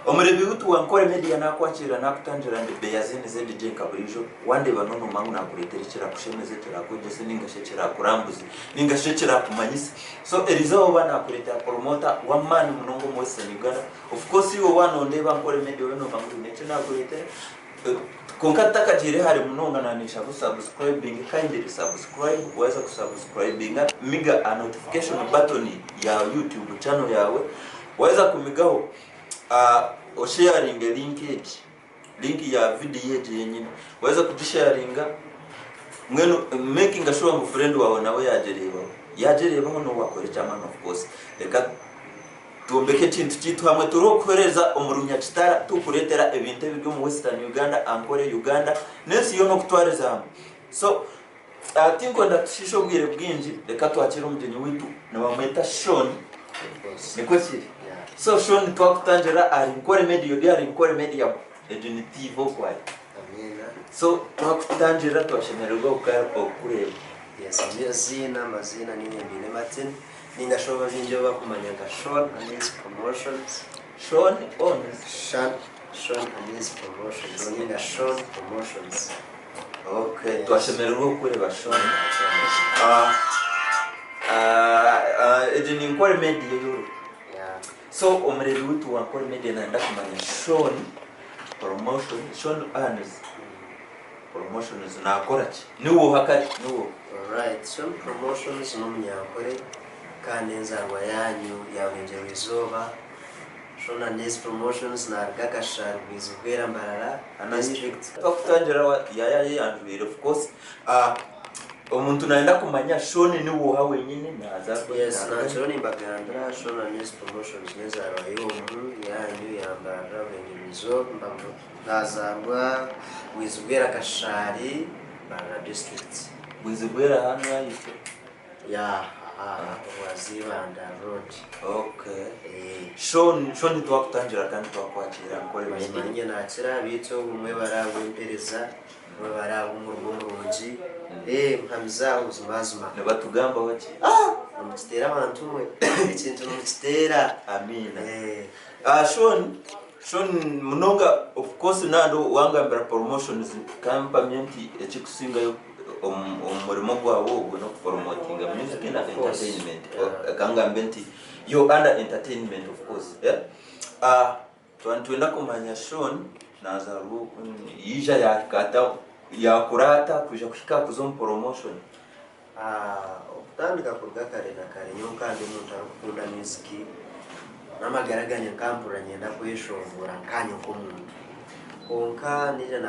Omurebi utu wa Nkore Media nakwakira nakutangira ndebe yazene zende jenka burijo wande banono mangu nakuretera kira kushemeze kira kujese ningashe kira kurambuzi ningashe kira kumanyisa so erizo bana kureta promoter wa man munongo mu Western Uganda of course you one ndeba Nkore Media weno mangu neche nakuretera konkata kajire hari munonga nanisha ku subscribing kindly subscribe uweza kusubscribing miga a notification button ya YouTube channel yawe waweza kumigaho o sharing link ya video yetu yenyine waweza kudisharinga mwenu making sure mu friend wawe nawe yajereba hono wakore chairman of course reka tumbeke kintu kitu hamwe turokoreza umurunya kitara tukuretera ebintu byo mu Western Uganda Nkore Uganda nesi yo no kutwareza hamwe so atingo ndatushisho bwire bwinji reka twakira umugeni witu na bamwita Shorn niko kiri so Shorn twakutangira ari Nkore Media ari Nkore Media edunitivo kwa amina so twakutangira twashemererwa kureba yes amazina ni Nyembine Martin ningashoba binjo bakumanya nka Shorn Aniz Promotions Shorn Aniz Promotions ninga Shorn Promotions okay twashemererwa kureba Shorn eduni Nkore Media yo so omurebi witu wa Nkore Media naenda kumanya Shorn Aniz Promotions na akoraki niwo hakati niwo alright Shorn Promotions no munyankore kanenza rwa yanyu yawenje rizoba Shorn Aniz Promotions na gakashara bizubera mbarara district twakutangira yandwire of course omuntu naenda kumanya Shorn niwo ha wenyine naza yes na Shorn imbagandra Shorn Aniz Promotions neza rwa yanyu yambara wenye rizoba mbambo nazarwa wizubera kashari bara district wizubera hano yayite ya wazibanda road okay Shorn twakutangira kandi twakwakira Nkore Media nakira bito umwe baragwempereza umwe baragumurungi mpamiza ubuzimazima nebatugamba baki mukitera abantu mwe ikintu mukitera amina Shorn munonga of course nando wangambira promotions campaign ekikusinga yo umurimo gwawo ubwo no promoting music and entertainment kangambe nti yo under entertainment of course twenda kumanya Shorn nazaruko yija yakata yakurata kuja kushika kuzo promotion utandika kurga kare na kare nyokandi umuntu arukunda music namagaraganya kampura nyenda kwishongora kanyo ko muntu konka nija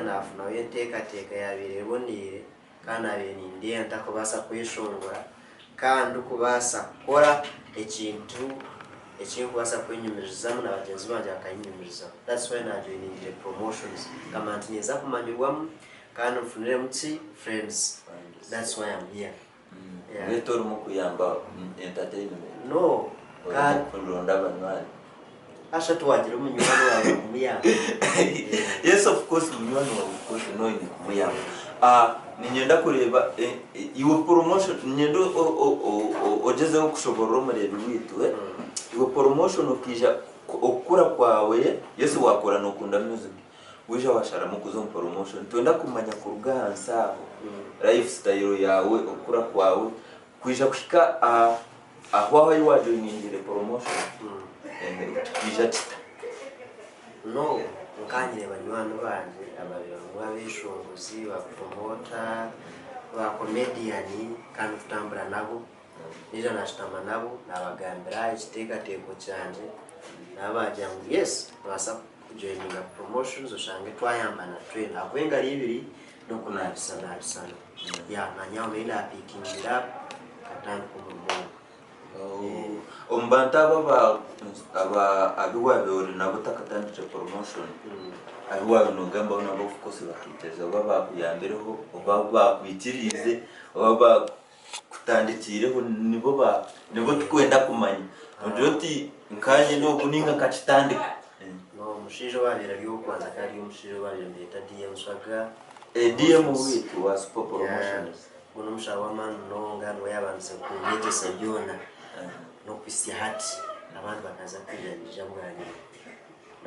nafuna yeteka yabire bonire kana abeni ndiye ntakobasa kwishongora kandi kubasa kora ekintu kubasa kwenyumiriza mu nabagenzi banje akanyumiriza that's why na joining the promotions kama ntineza kumanyirwamo kandi mfunire mutsi friends that's why I'm here wetor mu kuyamba entertainment no kandi kulonda banwali asha tuwagira umunywana wawe kumuyamba yes of course umunywana wawe of course no ni kumuyamba ninyenda kureba iwe promotion nyendo ogeze okushobora umurebi witu iwe promotion ukija okura kwawe yesu wakora no kunda music wija washara mu kuzo promotion twenda kumanya kurugansa lifestyle yawe okura kwawe kwija kushika aho waje nyingire promotion kija no nkanyire banywano banje ababiro mwabishongozi wa promoter wa comedian kandi tutambura nabo nija nashitama nabo nabagambira ikiteka teko cyanje nabajya ngo yes basa kujoininga promotions ushange twayambana train akwenga libiri no kunabisana ya nanyawe ila picking up katanga kumumo ombanta abiwa bori nabo takatandije promotion abiwa nogamba nabo of course bakiteza baba kuyambereho baba kwitirize baba kutandikireho nibo twenda kumanya ndoti nkanye no kuninga kachitandika no mushijo babira byo kwanza kandi mushijo babira mbeta DM swaga DM witu wa super promotions uno mushawa man no ngano yabanze kunyege sajona no kwisi hati abantu bakaza kwijanija mwanya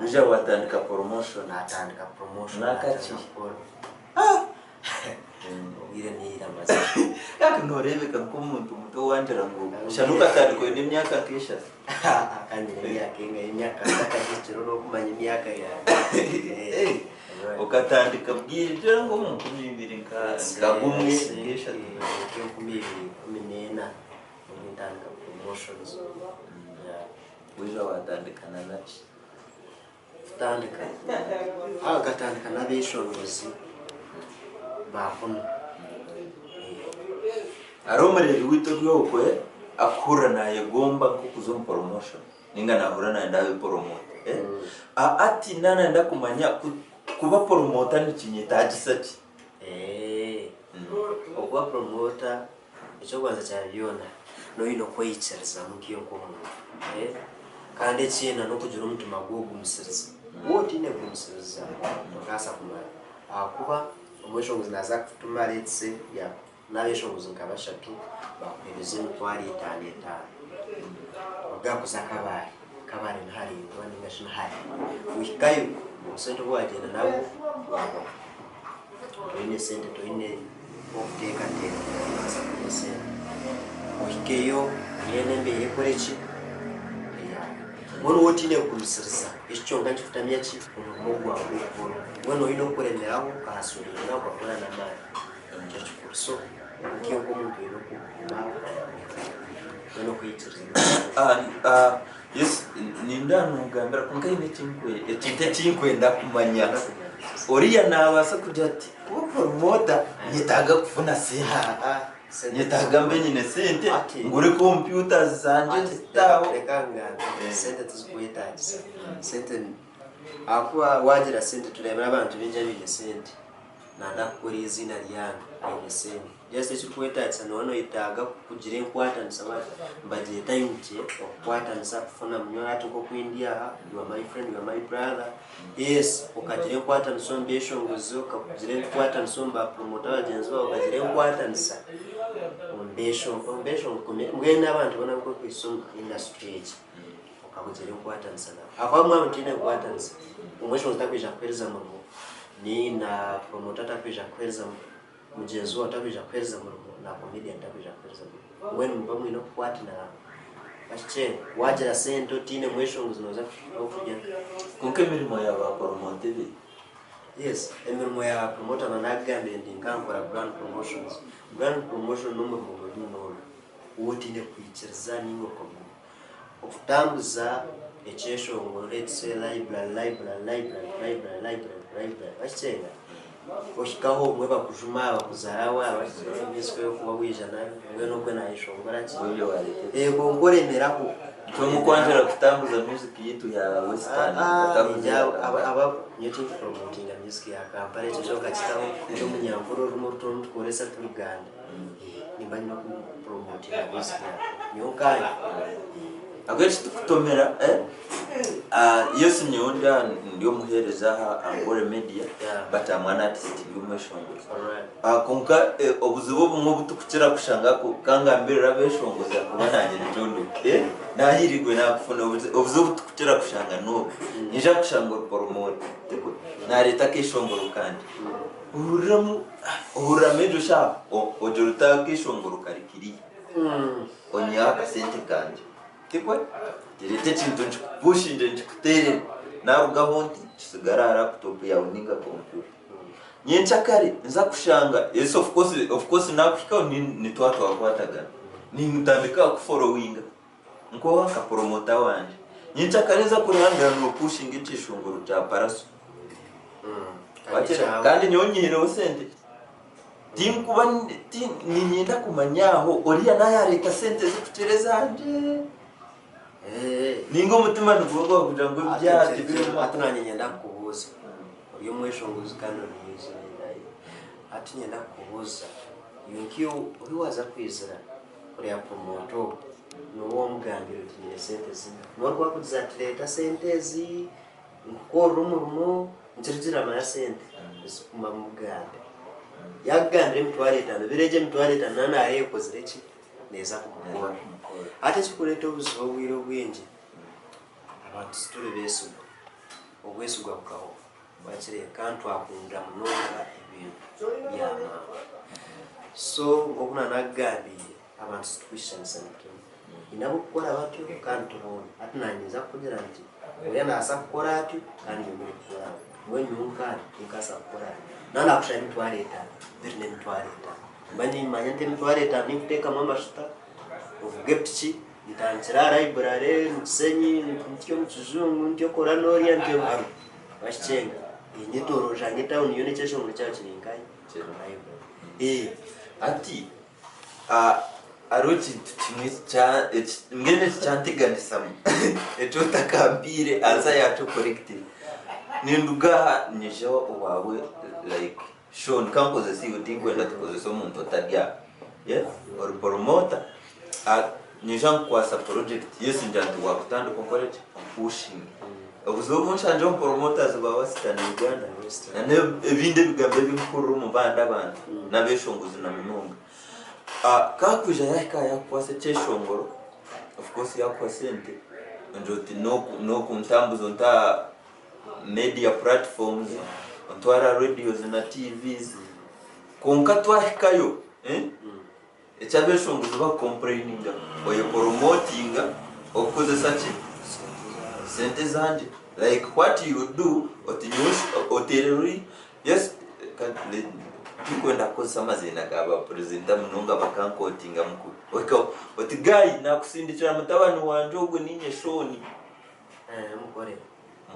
uja watandika promotion natandika promotion nakati ubwire niramaze kaka norebeka nk'umuntu muto wandira ngo shanuka tandiko n'imyaka kesha kandi yakenga imyaka takagiciro no kumanya imyaka ya ukatandika bwije ngo mu 2000 ngagumwe kesha cyo kuminena umutandika promotions uja watandika naki tandika gatandika nabishongozi bakona aromere wito byokwe akura naye gomba kukuzo promotion ninga nahura na ndawe promote ati nana ndakumanya kuba promoter ni kinyitagisati okuba promoter icyo kwanza cyabiyona no ino kweyicereza mukiyo ko kandi cyena no kugira umutima gwo gumusiriza wote ne gumusiriza mukasa kumara akuba umweshongozi naza kutuma letse ya nabeshongozi nkabashatu bakwirize n'utwari itaneta ugakuza kabari ntari ndwani ngashina hari wikayo sente bwagenda nabo ine sente to ine okuteka teka sente wikeyo yene mbere korechi wono wotine kumusiriza icyo nganje kutamya ki umugwa w'ukuru wono ino kuremeraho kahasurira nako akora na mari cyo kurso kiyo ko muntu ino kuma wono kwitiriza yes nindano ngambira kunkai nechinkwe etinte chinkwe ndakumanya oriya nabasa kujya ati kuba promoter nyitaga kufuna sente nyitaga mbenyine sente ngure computers zanje zitaho sente tuzikuyitagisa sente akuba wagira sente turebera abantu binja bine sente nanda kuri izina ryange ine sente just ikikuyitagisa nono itaga kugira enkwata nsaba mbaje tayuke okwata nsa kufuna mnyora tuko kuindia you are my friend you are my brother yes ukagira enkwata nsombesho ngozo ukagira enkwata nsomba promoter agency wa ukagira enkwata nsa ombesho mwena abantu bona ko kwisoma industry ukagira enkwata nsa akwamwa mtine enkwata nsa umwesho utakwija kweza mu ni na promoter atakwija kweza mugenzi wa atakwija kweza mu na comedian atakwija kweza mu when mbamwe no kwati na bache wagira sento tine mwesho nguzinoza okuja kunke mirimo ya ba promoter yes emirimo ya promoter na nagambe ndinkankora brand promotion no mu no wotine kuichiriza ningo ko okutambuza echesho ngo let's say library bachenga oshikaho mweba kujuma bakuzarawa abaswe kuba wijana mwe no kwe nayishongora ki ego ngoremeraho cyo mukwanjira kutambuza music yitu ya western aba yetu promoting music ya kampare cyo kachitaho cyo munyamvuro rumoto tkoresa tu Uganda nimbanyi no promoting music nyokanye agweshi tukutomera yose myonda ndiyo muhereza Nkore media bata mwana artist y'umweshongozi konka obuzibo bumwe butukukira kushanga ko kanga mbere rabeshongozi akubananye nitondo nahirigwe nakufuna obuzibo butukukira kushanga no nija kushanga promote na leta kishongoro kandi uhuramejo sha ojoruta kishongoro karikiri onyaka sente kanje tikwe direte chintu nchikupushinde nchikutere narugaho kisigara laptop yawe ninga computer nyencha kare nza kushanga yes of course nakufika ni twatu wakwataga ni mutandika ku followinga nko waka promoter wanje nyencha kare za kuranga no pushing ichishunguru cha paraso kandi nyonyero sente timkuba ni nyenda kumanyaho oriya nayareka sente zikutereza anje ningo mutima nuvuga kugira ngo byati biri mu atunanye nyenda kubuza uyo mweshongozi kandi niyizo ati nyenda kubuza yunkiyo uri waza kwizira uri ya promoto no mugambiro tinye sente zimwe norwa kuzatleta sente zi Nkore umurumo ntirizira ama sente kuma mugambe yagandre mtwaletana bireje mtwaletana nana ayeko zirechi neza kumukora ate chikuleta ubuzo bwiro bwinje abantu situle besu obwesugwa bukaho bakire kantu akunda munonga ibintu byama so ngokuna nagabiye abantu situation something inabo gukora batyo kandi tubona atunanyiza kugira nti oya nasa gukora ati kandi yo gukora we nyunka ikasa gukora nana kushani twaleta birne twaleta bani manyante twaleta ni kuteka mama shita uvuge piki ntangira library musenyi ntyo muzungu ntyo kora nori ntyo haru bashenga inyitoro jange town yone cyesho muri cyacu ninkai cyero library ati arochi timisa ngene chantiganisam eto takambire aza yato corrective ninduga nisho wawe like Shorn kampoze si utingwenda tukoze so muntu otarya yes or promoter nishan kwasa project yes njandu wakutanda corporate pushing ubuzobu nshanje promoters bawasitana Uganda na ebinde bigambe bikuru mu banda abantu nabeshonguzi na minunga kakuja yakaya kwase cheshongoro of course yakwasente njoti no kuntambuzo nta media platforms ontwara radios na TVs konka twahikayo echabeshonguzi ba complaininga oyo promotinga okuze sachi sente zanje like what you do otereri yes kwenda kosa mazina gaba president munonga bakankotinga mukuru weko otigai nakusindikira mutabani wanje ogwo ninye Shoni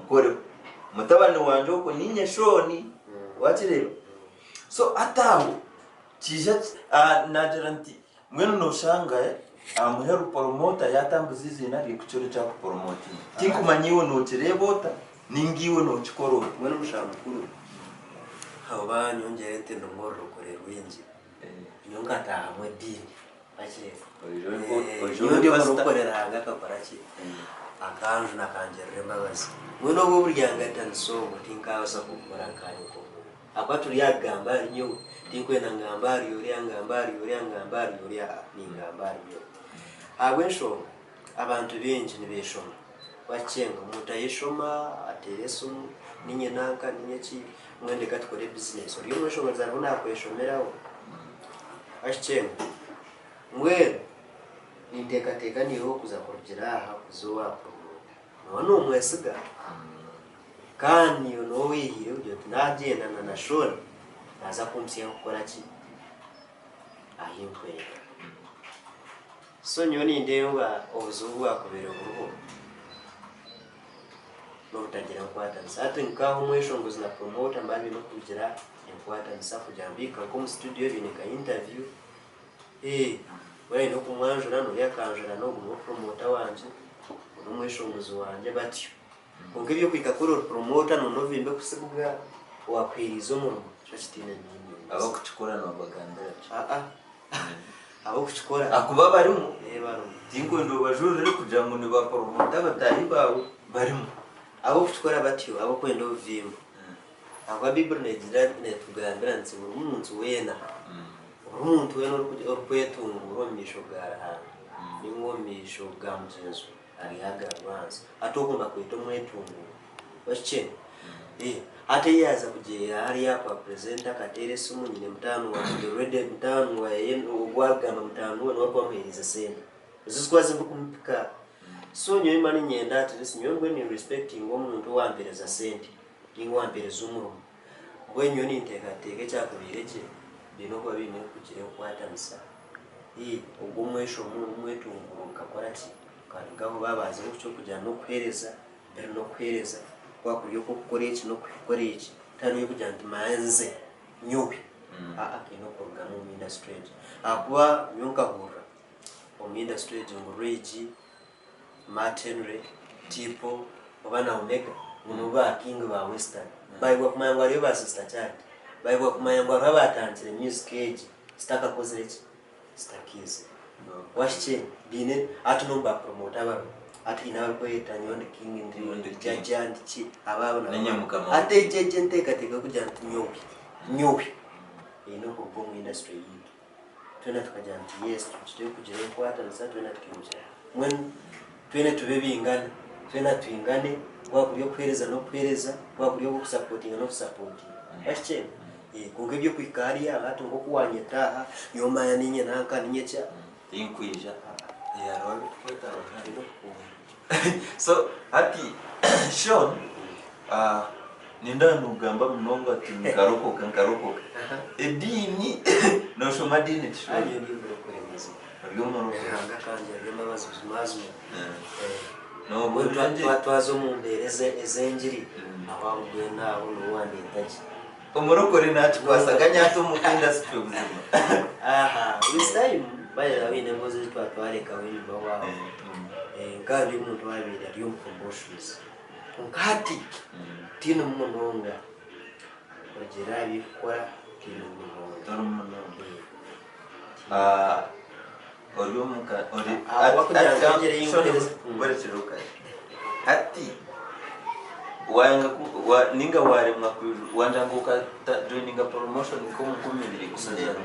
Nkore mutabani wanje ogwo ninye Shoni wakirero so ataho kija nageranti mwene no shanga amuheru promoter yatambuza izina rikucyo cya promoting tinkumanyiwe no kirebota ningiwe no kikoro mwene mushamukuru haba nyongere tendo ngoro kore rwinji nyonga ta hamwe dini akire ojo bakorera hanga kaparaki akanju nakanjerere mbabazi mwene bwo buryanga tanso mutinka asa kukora kanyo ko akwaturi yagamba nyo tinkwena ngambari yori ngambari ni ngambari yo abwesho abantu benji nibeshoma wacenga mutayishoma atereso ninye nanka ninye ki mwende katikore business uri mwesho bazana nakweshomeraho ashcenga mwere niteka niho kuza kugira aha kuzowa promote none umwesiga kandi yo no wihire ujyo tunagenda na Shorn naza kumsiya gukora ki ahinkwe so nyoni ndewa obuzubu akubere uruho no utagira kwata sate nkaho mweshongozi na promoter mbali no kugira enkwata nsafu jambika ko mu studio binika interview wewe no kumwanjura no yakanjura no mu promoter wanje no mweshongozi wanje batyo konke byo kwikakoro promoter no novimbe kusibuga wakwirizo mu cyatine nini abo kuchikora no baganda abo kuchikora akuba barimo barimo tinkwendo bajurire kugira ngo ni ba promoter batayi bawe barimo abo kuchikora batyo abo kwendo vimbo aba bible negira netugambira nti umuntu wena umuntu wena urukwetungu misho gara ni misho gamjezo ari hagarwanza atogomba kwito mwetungu wache ate yaza kujera ari yakwa presenter katere sumu nyine mtano wa ready mtano wa yendo ogwagama mtano wa kwa mwiriza senda zizikwaze kumpika so nyo imani nyenda ati sinyongwe ni respecting omuntu wampereza sente ingwampereza umuro gwenyo ni ntekateke cyakubireke bino kwa bimwe kugire kwata misa ubwo mwesho mwetunguruka kwarati kandi gaho babaze cyo kujya no kwereza bero no kwereza kwakuryo ko gukora iki no gukora iki tano yo kujya ntimanze nyobe kino porogaramu mu industry akwa nyonka hura mu industry ngo regi Martinre tipo obana omega munuba king ba western bayibwa kumayangwa ryo ba sister chat bayibwa kumayangwa rabatantire music age staka kozereki stakize washche bine atunomba promote aba ati inarko yetanyo king ndi jajandi chi ababo na ate jeje nteka kujya nyobi ino ko mu industry yi tuna tukajanti yes tutwe kujira kwata nsa tuna tukimja when twene tube bingana twena twingane wakuryo kwereza no kwereza wakuryo gusupportinga no supporting ashye kunge byo kwikariya hatu ngo kuwanyetaha yomaya ninye nanka ninye cha inkwija ya roho kwetara no so ati Shorn ninda nugamba mnongo ati nkarokoka edini no shoma dini tshwa ayo ndi kuremeza ryo moro hanga kanje ryo mazu no bwanje twazo mu mbereze ezenjiri abambwe naho no wandetaje umurokore nacu kwasaganya to mu industry ubuzima this time baya wine Emboozi twatwareka wini bawa kandi umuntu wabira ryo promotions nkati tino munonga bagera bikora tino munonga oryo muka ori akujangere y'ingereza barecheruka ati wanga ninga waremwa wandanguka joininga promotion ko mukumibiri gusajana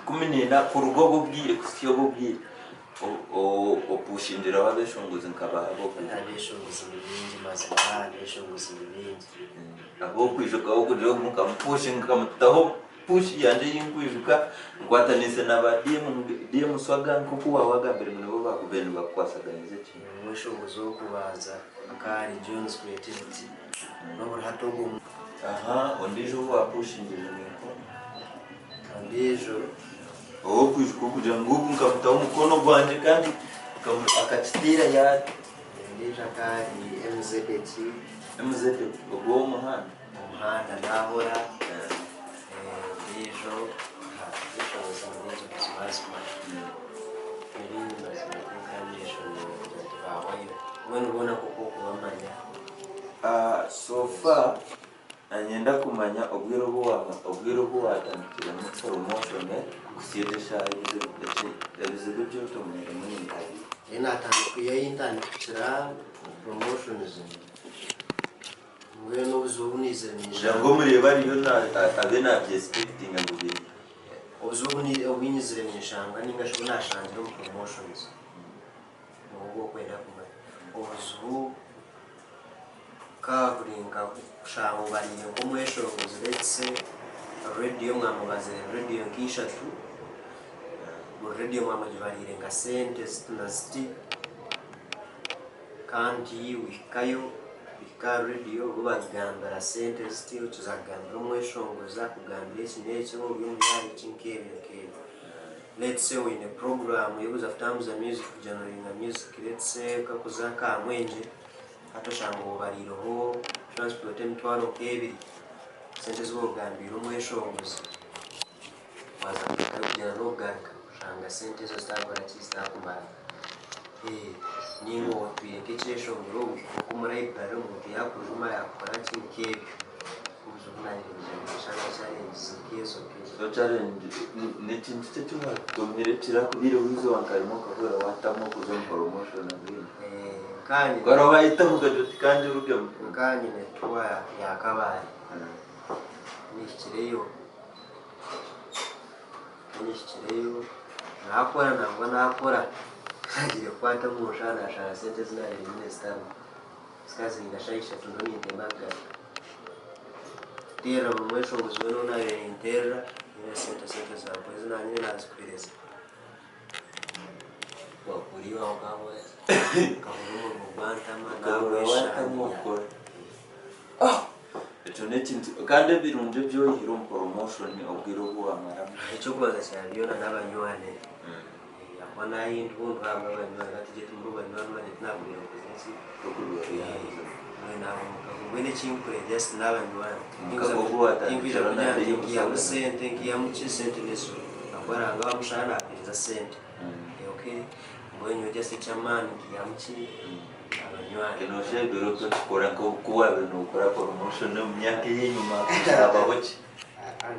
kuminina ku rugo bubwire kusiyo bubwire opushindira wabeshonguze nkababo abeshonguze ibindi maze abeshonguze ibindi abo kwijuka wo kujo mukampushinga kamutaho push yanje yinkwijuka ngwatanise nabadie swaga nkuko wawaga mbere mu bakubeni bakwasaganize ki mweshonguze wo kubaza akari Jones creativity no hatogo ondijo wa pushindira niko ondijo kwijuka kuja ngubu nkamutaho mukono gwanje kandi akatitira ya ondijo akari MZ ubwo umuhanda nahora ejo usanga kuzibazwa ibindi bazikamisha n'abayo ubona ubona koko kubamanya so far anyenda kumanya obwiro bwo watandikira mu promotion kusiyedesha ibizibu byo tumere muri kazi natandikuye yintandikira promotions mwe no buzobunize jango mureba riyo abena expecting ngubiri obunizire mwishanga ningasho nashangira mu promotions ngo kwenda kumanya obuzu kaburinga kushango bariye ngo mweshongoze ndetse radio mwamubaze radio nkishatu radio mwamajibarire nga sente tunasti kandi wikayo radio ubagambara sente still tuzagambira mweshongoza kugambira iki ngo byumuyari kinkebe let's say in a program you have times of music generating music let's say kakuzaka mwenje atoshango bariroho transport emtwaro kebiri sente z'ubugambira mweshongoza baza kujya no garuka shanga sente zo stabara kistakumbara ningo twiyekechesho ngo kumurayi baro ngo yakujuma yakora kinkebe so challenge netintu tetuwa domiretira kubire wizo wankarimo kavura watamo kuzo promotion abiri kandi garo bayita mugajoti kandi rugemo kandi netwa yakabaye nishikireyo nakora nangwa nakora agire kwata mu shana shana sente zinari minister skazi ngashaisha tundoni ndemaga tera mwesho nguzweno na intera ina sente za poezi na nyine nazikwereza wakuriwa wakawe kavumo mubantama nawe shani echonetintu kandi birunje byo hiro promotion obwiro bwo amara icyo kubaza cyabiyona n'abanywane yakwana yintu ngamba abanywane gatije tumuruba n'abanywane ntabwo kuzensi wene chinkure just n'abanywane ingwija kunyanja ya musente ngiya muchisente neso akwaranga bamushana apiriza sente okay mwenye just chamani ya muchi abanywane no shedoro to kora ko kuwa bino kora promotion no myaka yenyuma kusaba bochi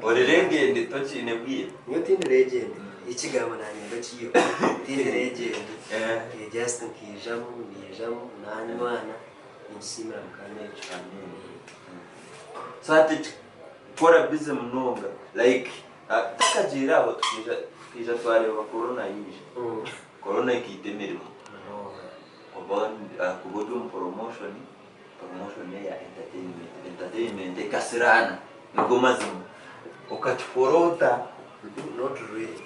orerengende to chine bwiye niyo tindi legend ikigabo nanyendo kiyo tindi legend just nkijamo nanywana insimira mukane cyane sati kora bize mnonga like takajira aho tukija tware wa corona yije corona ikitemere kubodu promotion ya entertainment kasirana ngoma zimwe ukachiporota not really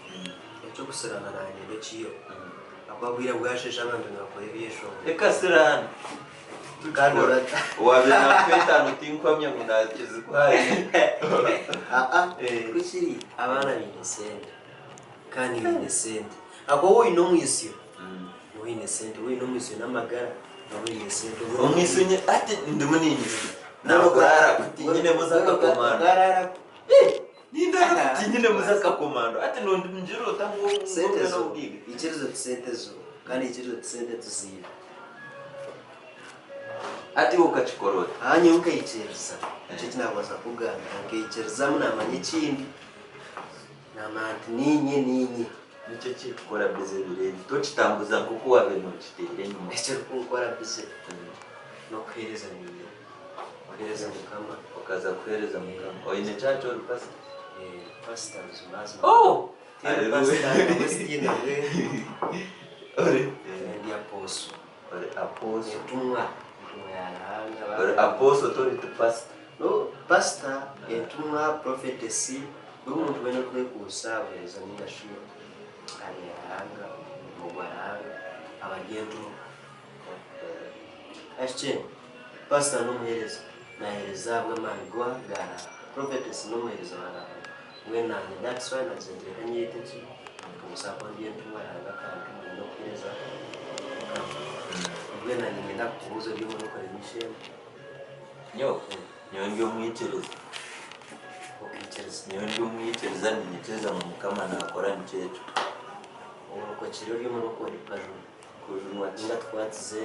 cyo gusirana nanye ndochiyo akwabwira bwashesha abantu ngakore byesho kasirana kandi wabena kweta nutinkwamya munakizi kwari kuchiri abana binesende kandi binesende ako wowe no mwisyo winesende we no mwisyo namagara winesende umwisunye ati ndimunini nakurara kuti nyine muzaka komando Ninda nyine muzaka komando ati ndo ndimjiro tango sente zo ichirizo sente zo kandi ichirizo sente tuziye ati ukachikorota hanye ukaichiriza icho chinabaza kugana ukaichiriza muna manye chindi namanti ninye nicho chikora bize bireni tochitambuza kuko wabe no chitere nyuma icho kukora bize no kwereza ninye kwereza mukama ukaza kwereza mukama oine chacho rupasa pastor zulaza haleluya ore ndi apostle apostle tumwa apostle tori to pastor no pastor etumwa prophetessy umuntu wena kwe kusabeza ningashiro ayanga mugwaranga abagentu ashchen pastor no muhereza na hereza bw'amani gwagara prophetessy no muhereza bana wena that's why nazendera nyete musapa ndiye tumwaranga kandi no kuhereza wena nyenda kubuzo byo muri kore mission nyo mwichereza nyo mwichereza nicheza mu mukama nakora nichecho uko chiro byo muri kore kujunwa tinga twatse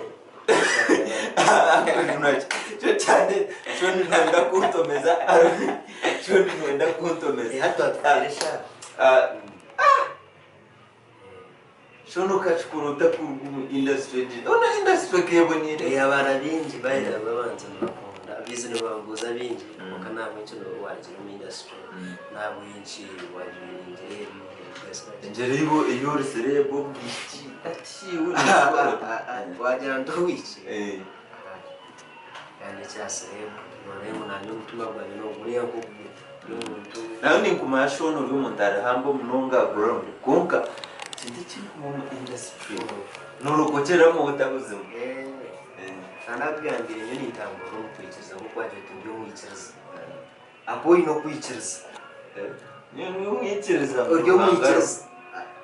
cyo cyane cyo nenda kuntomeza cyo nenda kuntomeza hato atweresha shono kachikuruta ku industry ona industry kebonire yabara bingi bayira babanza nakunda bizine banguza bingi mukanabo cyo no waje mu industry nabo yinchi waje njeribo iyo serebo bwiki ati waje ndo wichi yani cyasebo none munanye mutuma bwane no buriya ko n'umuntu nayo ni kumashono uri mu ndare hambo munonga ground konka ndiki mu industry nurukokera mu butabuzima anabwambire nyo nitamburo mu kwikiza kuko aje tubyo mwikiriza apo ino kwikiriza nyo mwikiriza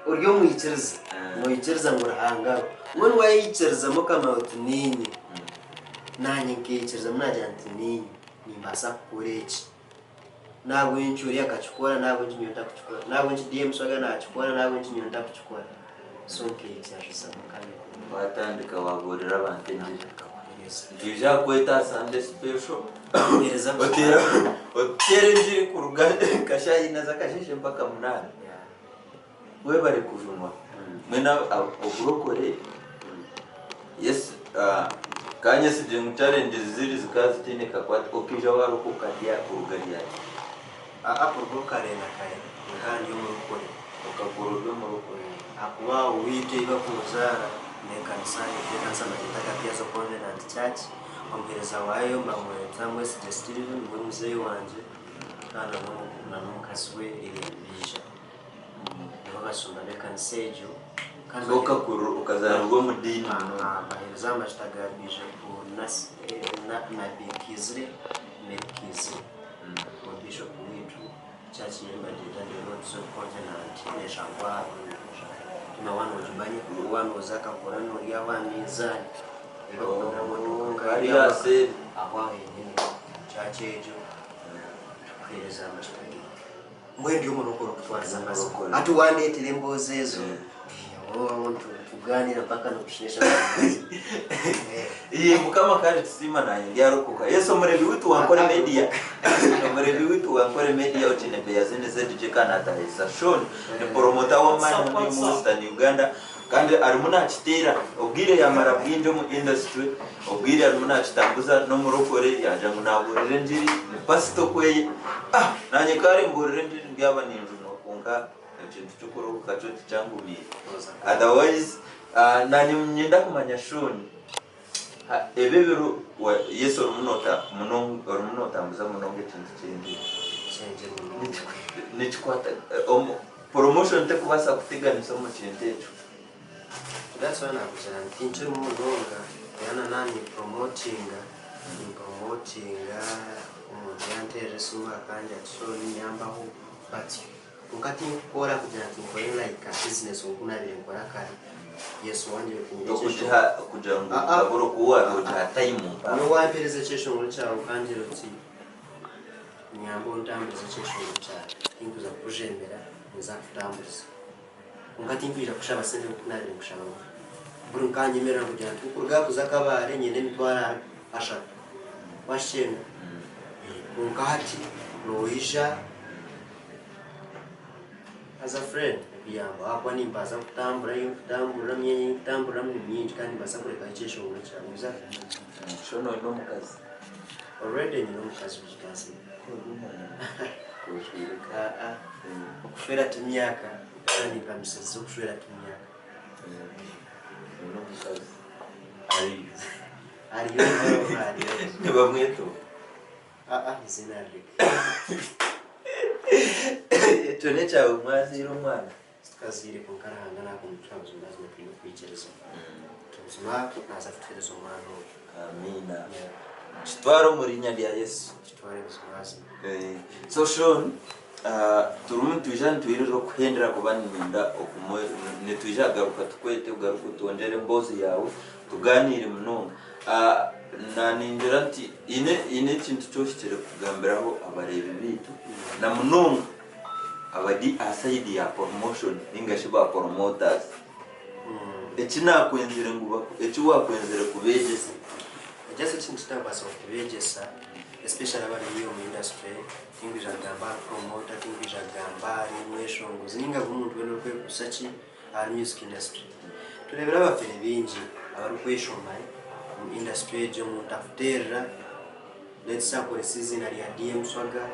uryo mwikiriza mwikiriza ngurahanga wone wayikiriza mukama utunini nanye nkikiriza munaje antinini nimbasa kurechi nabo inchuri yakachukora nabo chinyonda kuchukora nabo inchi DM swaga na chukora nabo inchi nyonda kuchukora so nkiki ashisa mukanya watandika wagorera abantenje ndija kweta Sunday special ngereza otera njiri kuruga kashayina zakashishe mpaka munani we bari kujunwa mwena oburokore yes kanye sije mu challenge ziri zikazitineka kwati okija waruko kadia kurugaria apurukare nakaye kandi umurukore ukakuruga mu rukore akuba uwite bakuzara nekanisani kansa majitaka pia so covenant church ongereza wayo mbamweta mwe Steven muri muzee wanje kana no mukaswe ibisha bakasunda nekansejo kandi ukazara rwo mu dini baheza amashitagabije ku na bikizre mekizre bishop witu church yemajita ndio so covenant neshangwa tuna wano jubanye wano zaka korano ya wamizani ari ase aho yene chache ejo kweleza amashitagi mwendi umuntu ukora kutwaza amazi ati wandetire Emboozi ezo umuntu tuganira paka no kushesha iye mukama kandi tsima naye ndiarokoka yeso murebi witu wankore media murebi witu wankore media otine beya zene ZDJ Canada isa Shorn ni promoter wa mani mu Western Uganda kandi arimuna chitera obwire yamara bwinjo mu industry obwire arimuna chitambuza no murokore yaje munaburire njiri ni pastor kweye nanye kare mburire njiri ndyaba ninju no kunga ikintu cy'ukuruka cyo cyangumira otherwise nani mnyenda kumanya Shorn ebebero yeso rumunota mbuza munonge kintu nichikwata promotion te kubasa kutiganisa mu kintu echo. That's why nakuzana ntinchira umudonga yana nani promotinga umuntu yantere suma kanja Shorn nyambaho but ukati kora kujana tinkore like a business ukuna bire nkora kare yesu wanje kuja ngo aburo kuwa kuja time no wampereze cyesho muri cyawo kanje ruti nyambo ntambuze cyesho muri cyawo inkuza kujembera nzafutambuza ungati nkwira kushaba sende ukuna bire kushaba buri kanje mera kujana tukurga kuzakabare nyene mitwara asha washenga ungati noisha as a friend biyamba akwa nimbaza kutambura myenye kutambura myinshi kandi basa kureka cyesho muri cyamuza shono no mukazi already ni no mukazi w'ikazi kufera tumyaka kandi kamisazo kufera tumyaka no mukazi ari ne bamweto izinari tone cyawe mwazi rumwana tukazire kunkaranga nako mutwazo ndazwe kwikereza tuzima nazafuterezo mwana amina chitwaro muri nyali ya Yesu chitware bizwazi so Shorn turumu tujana twiriro kuhendera kubaninda okumoye ne tujagaruka tukwete ugaruka tondere Emboozi yawe tuganire munonga naninjira nti ine kintu cyoshyire kugambiraho abarebe bitu na munonga abadi aside ya promotion ingashi ba promoters ekina kwenzere nguba ekiwa kwenzere kubegesa just kintu kitabasa kubegesa especially abari mu industry tingisha gamba promoter tingisha gamba rimweshongo zinga gumuntu weno kwe kusachi ari music industry turebera abafere bingi abari kweshomai mu industry je mu tafutera let's say for season ari ya DM swaga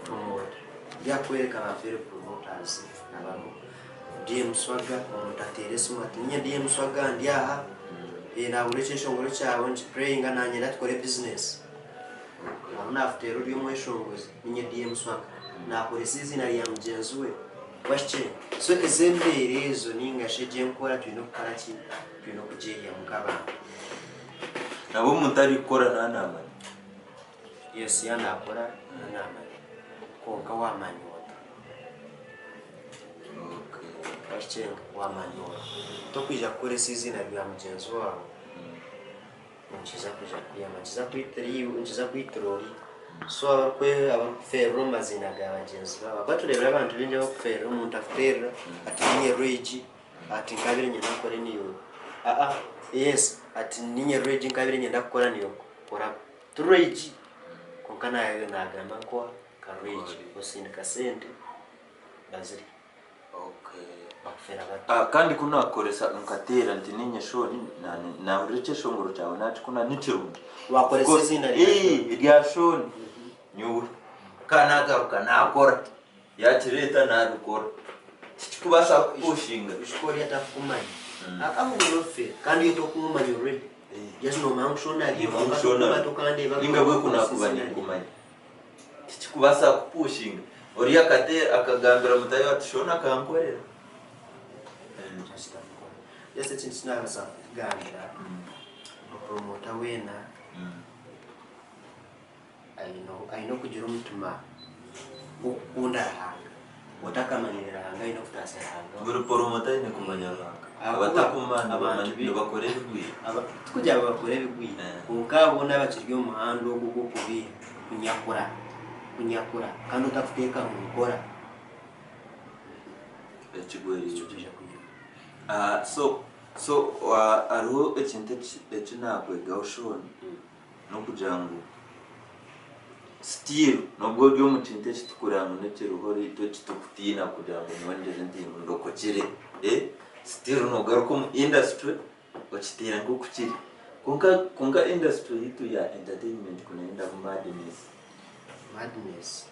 promoter ya kwereka abafere promoters nabamo DM swaga umutatera suma tinya DM swaga ndiaha na urechesho ngoro cyawe praying ananye natwore business na after uri mweshongozi ninye DM swaga na kore season ari ya mjenzuwe washe soke zemberezo ninga sheje nkora twino karaki twino kujeya mukaba nabo mutari kora nanama yes yana akora nanama konka wamanyota okay washe wamanyota to kwija kore season ari ya mjenzu wawe nchiza kuja kuyama nchiza kwitiri nchiza kwitrori so abakwe abafero mazina gabagenzi baba baturebera abantu binje bakufera umuntu afera atinye rage ati ngabire nyina kore niyo yes ati ninye rage ngabire nyina kora niyo kora rage konkana yawe nagamba kwa ka rage osindika sente baziri okay bakufera bati kandi kuna akoresa nkatera nti ninye Shorn na urechesho ngoro cyawe nati kuna nitirundi wakoresa izina rya Shorn nyuwe kanagaruka nakora yatireta nabikora kikubasha kupushinga ishikori atakumanya akamurofe kandi yo kumumanya already yes no man shona ari shona inga bwe kuna kubanya kumanya kikubasha kupushinga ori akate akagambira mutayo ati Shorn kankorera yes it's sinasa gambira promoter wena I know kugira umutima ukunda hanga utakamanyira hanga ino kutasa hanga buri promoter ine kumanya hanga abatakumana abantu bakorera bigwi tukujya bakore bigwi ukabona bakiryo umuhando guko kubi kunyakura kandi utafuteka mu gukora ekigweri cyuje kugira so ariho ekintu ekinakwega Shorn no kujangu still nobwo byo mucinte kitukuranga nekiruhori to kitukutina kujangu mwendeze ndi ndokokire still no garuko mu industry okitira ngo kukiri kunga industry yitu ya entertainment kunaenda madness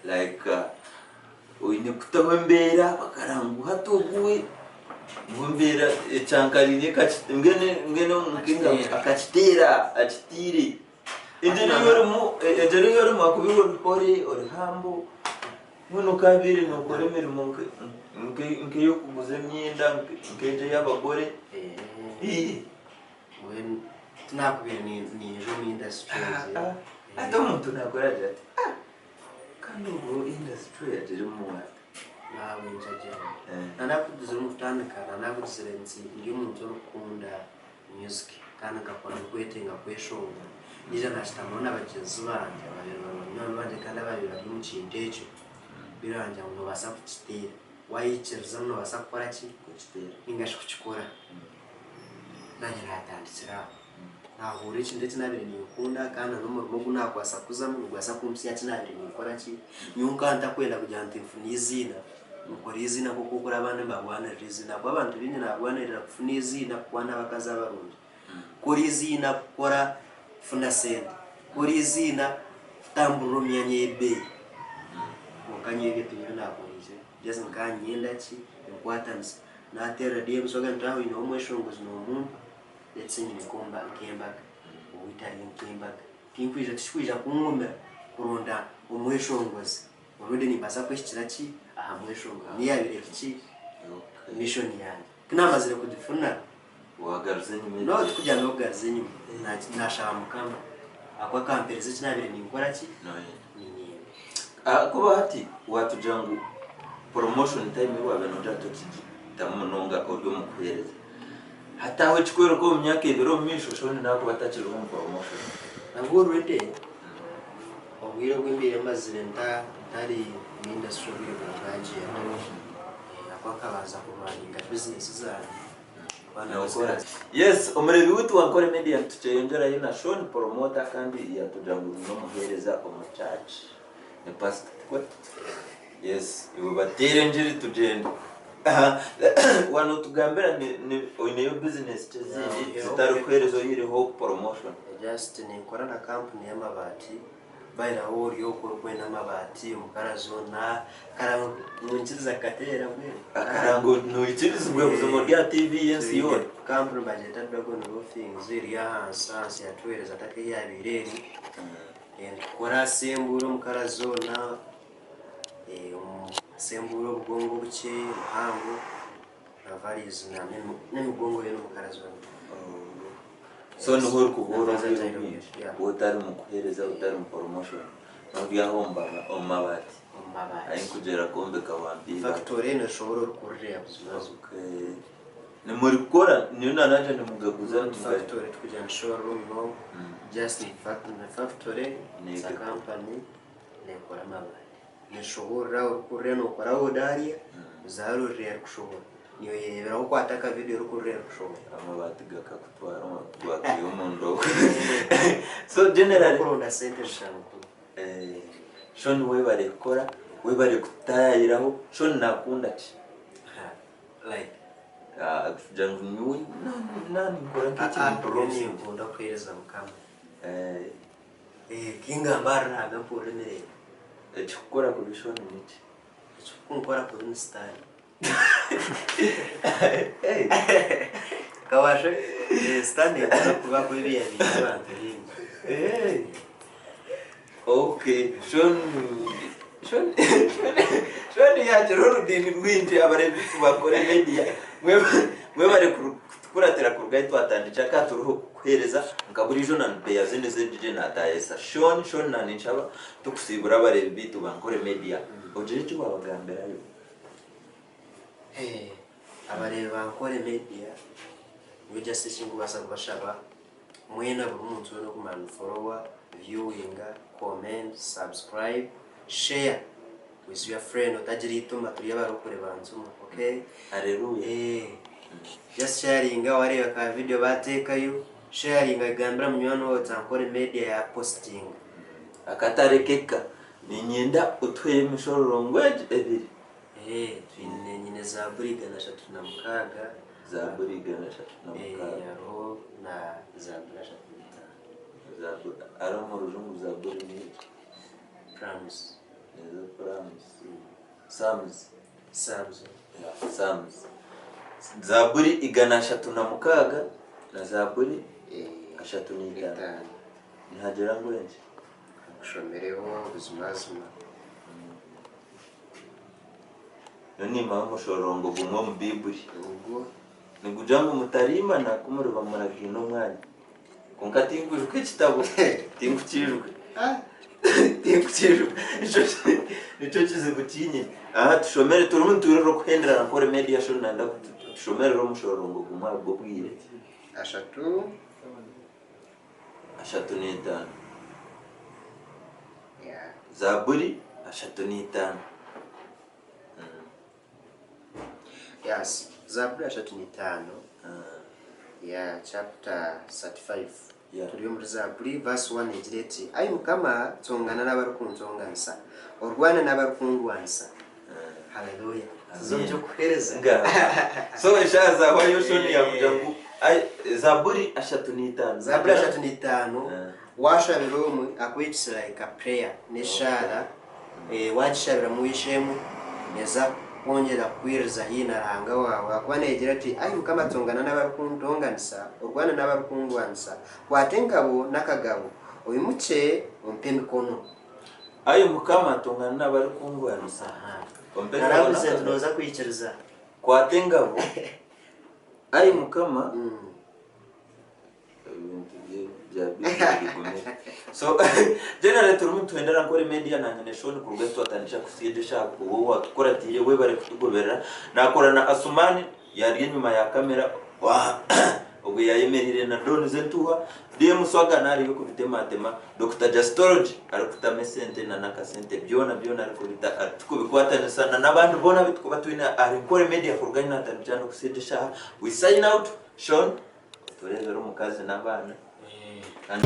like oine kutawembera bakarangu hatoguwe Ngumbira echankalini ngene mukinga akachitira achitiri ejeri yori makubiro ori hambo muno kabiri no kore mirimo nke yo kuguza myenda nkeje y'abagore when tunakubira ni ejo mu industry ate umuntu nakoraje ati kandi ubwo industry yagere mu nawe njajemo nanakuduze umutandukana nakuduze ndi umuntu ukunda music kandi akakora kwetenga kweshonga nije nashitamo n'abagenzi banje babiri kandi babiri bari mu kintu ejo biranja ngo basa kuchitera wayichereza no basa gukora ki kuchitera ingashi kuchikora nanye natanditsira nahura iki ndetse nabiri nikunda kandi n'umurimo gunakwasa kuzamo gwasa kumsi yacu nabiri nikora ki nyunga ndakwenda kujya ntimfuni izina ukora izina kuko ukora abana mbagwana izina kwa abantu bindi nagwanirira kufuna izina kwana bakaza barundi kuri izina kora funa sente kuri izina tamburo myanye ebe mukanyege tunyina nakoze just nkanyenda ki nkwatanisa natera DM soga ntaho ino umweshongozi no muntu ndetse nyinikomba nkembaga ubitari nkembaga kinkwije tishkwija kumwumba kuronda umweshongozi urude ni basa kwishikira ki aha mweshongo ni yabire ki mission yanjye kinamazire kudifuna wagaruze nyuma no tukujya no garuze nyuma nashaka mukamba akwa kampereze kinabire ni nkora ki kuba hati watujangu promotion time wabe no jato kiji tamunonga oryo mukuhereza hatawe chikwero ko myaka ibiro misho shone nako batachiro mu promotion nabwo rede obwire bw'imbere mazire ntari industry bwire bwaje akwa kabaza kumaninga business zanyu yes omurebi witu wa Nkore Media tuchenjera yina Shorn promoter kandi yatujangu no muhereza omuchachi ne past kwa yes iwe batere njiri tugenda wano tugambira ni oineyo business chezindi zitari kwerezo yiri ho promotion just ni nkora na company y'amabati bayira wori yo kwenda amabati mukarazona karango munchiza katera mwe akarango no ichirizo bwe buzimo rya TV yensi yo company budget dragon roofing ziri ya hansansi yatwereza take yabireri kora semburo mukarazona semburo bgongo buke muhango na varies na n'imigongo yo mukarazona so no hor kubura utari mu kuhereza utari mu promotion nobya homba omabati ayi kugera kombe kawambi factory no shobora kurira buzimazo ne muri gukora niyo nanaje mugaguza factory tukujya showroom no just in fact na factory ni company ne kora amabati ne shobora kurira no kora odari zaro rare kushobora niyo yebera ko kwataka video rukurira kushobora amabati gakakutwara wakiyo mundo so generally kuronda center shanku Shorn webare gukora webare kutayiraho Shorn nakunda ki like jangu nyuwe nani nkora nk'iki promotion ngunda kwereza mukama kinga mbara agapore mere ekikora kuri Shorn niki ekikora kuri style hey kawashe style kuba ko biya bibantu okay Shorn yaje rurudini rwinje abarebi bakore media mwe bari kuratera kurgaye twatandika katuruho kuhereza ngaburijo na beya zindi zindi natayesa Shorn na ninchaba tukusibura abarebi bitu Nkore Media oje cyo babagambera yo abareba Nkore Media we just singu basaba mwena buri muntu no kumana follower viewing comment subscribe share with your friend otajiri ituma turi abarokore banzu okay haleluya just sharing wareba ka video batekayo sharing agambira munywano wa Nkore Media ya posting akatarekeka ni nyenda utweye mishororongweje ebiri twine nyine za buriga na 36 za buriga na 36 yaro na za 35 za aramo rujungu za buriga promise nezo promise Sams Zaburi igana 3 na Zaburi 3:5 ntihagera ngo enje kushomereho ubuzimazima noni mama shorongo bumwe mu Bibuli ubwo nigujango mutarima na kumuruba muragino mwanya konkatinguje kw'ikitabo tingukijwe tingukijwe nico kize gutinye aha tushomere turumuntu turero kwendera na Nkore media show nanda tushomere ro mushorongo bumwe bwo bwire 3:5 Zaburi 3:5 Yes, Zaburi 3:5 chapter 35 turiyo muri Zaburi verse 1 igira iti ayi mukama tongana n'abarukunzonganisa orwana n'abarukungwanisa haleluya tuzomje kuhereza so ishaza wa yoshoni yakujangu Zaburi 3:5 Zaburi 3:5 washabira umwe akwitse like a prayer neshara wachabira mu ishemu neza kongera kwiriza hina ranga wawe akwanegira ati ayi mukama tongana n'abarukundonganisa urwana n'abarukungwanisa watengabo nakagabo uyu muce umpe mikono ayi mukama tongana n'abarukungwanisa umpe narabuze tunoza kwiciriza kwatengabo ayi mukama so generally turumuntu twendera Nkore media na nyene shoni kuruga twatanisha kusiedesha kubo wakora tire we bare kutugoberera nakorana Asumani yari nyuma ya kamera ubwo yayemerire na drone zentuha ndiye muswaga nari yuko bitematema Dr. Justorage ari kutamesente na nakasente byona ari kubita tukubikwatana sana nabantu bona bitkuba twina ari Nkore media kuruganya natanjana kusiedesha we sign out Shon turezero mukazi nabana and